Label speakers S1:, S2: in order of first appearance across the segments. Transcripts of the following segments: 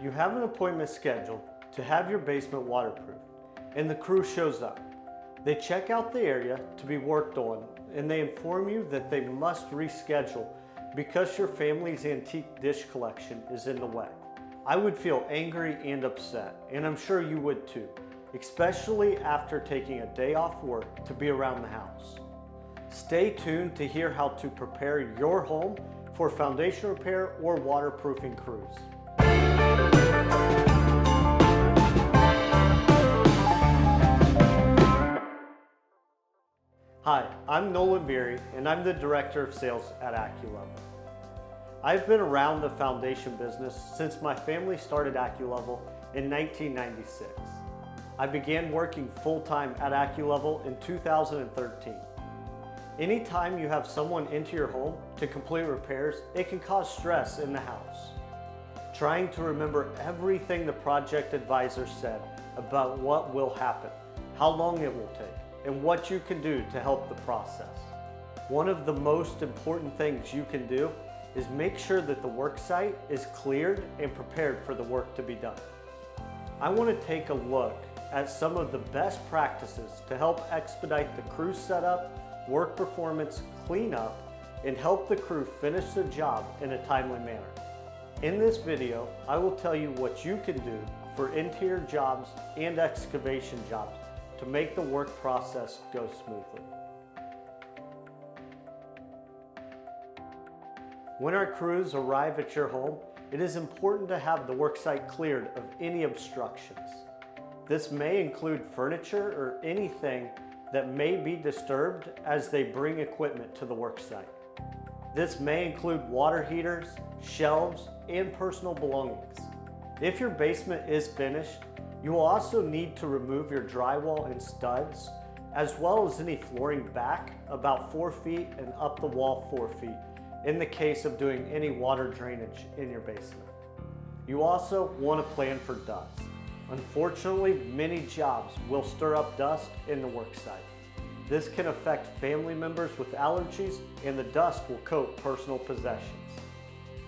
S1: You have an appointment scheduled to have your basement waterproof, and the crew shows up. They check out the area to be worked on, and they inform you that they must reschedule because your family's antique dish collection is in the way. I would feel angry and upset, and I'm sure you would too, especially after taking a day off work to be around the house. Stay tuned to hear how to prepare your home for foundation repair or waterproofing crews. Hi, I'm Nolan Beery, and I'm the Director of Sales at AccuLevel. I've been around the foundation business since my family started AccuLevel in 1996. I began working full-time at AccuLevel in 2013. Anytime you have someone into your home to complete repairs, it can cause stress in the house. Trying to remember everything the project advisor said about what will happen, how long it will take, and what you can do to help the process. One of the most important things you can do is make sure that the work site is cleared and prepared for the work to be done. I want to take a look at some of the best practices to help expedite the crew setup, work performance, cleanup, and help the crew finish the job in a timely manner. In this video, I will tell you what you can do for interior jobs and excavation jobs to make the work process go smoothly. When our crews arrive at your home, it is important to have the worksite cleared of any obstructions. This may include furniture or anything that may be disturbed as they bring equipment to the worksite. This may include water heaters, shelves, and personal belongings. If your basement is finished, you will also need to remove your drywall and studs, as well as any flooring back about 4 feet and up the wall 4 feet in the case of doing any water drainage in your basement. You also want to plan for dust. Unfortunately, many jobs will stir up dust in the work site. This can affect family members with allergies, and the dust will coat personal possessions.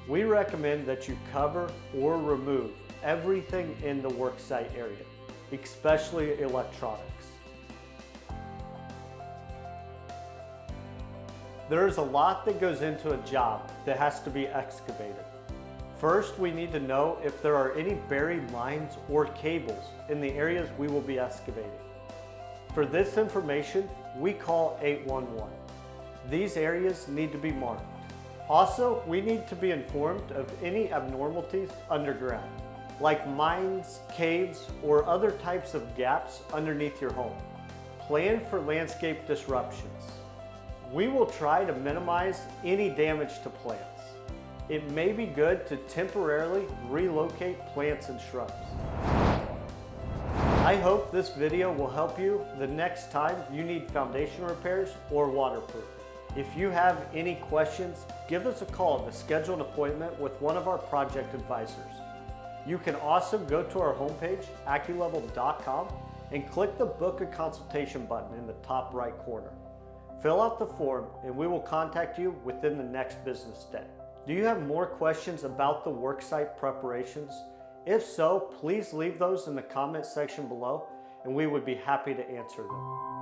S1: We recommend that you cover or remove everything in the worksite area, especially electronics. There is a lot that goes into a job that has to be excavated. First, we need to know if there are any buried lines or cables in the areas we will be excavating. For this information, we call 811. These areas need to be marked. Also, we need to be informed of any abnormalities underground, like mines, caves, or other types of gaps underneath your home. Plan for landscape disruptions. We will try to minimize any damage to plants. It may be good to temporarily relocate plants and shrubs. I hope this video will help you the next time you need foundation repairs or waterproofing. If you have any questions, give us a call to schedule an appointment with one of our project advisors. You can also go to our homepage, AccuLevel.com, and click the Book a Consultation button in the top right corner. Fill out the form and we will contact you within the next business day. Do you have more questions about the worksite preparations? If so, please leave those in the comment section below and we would be happy to answer them.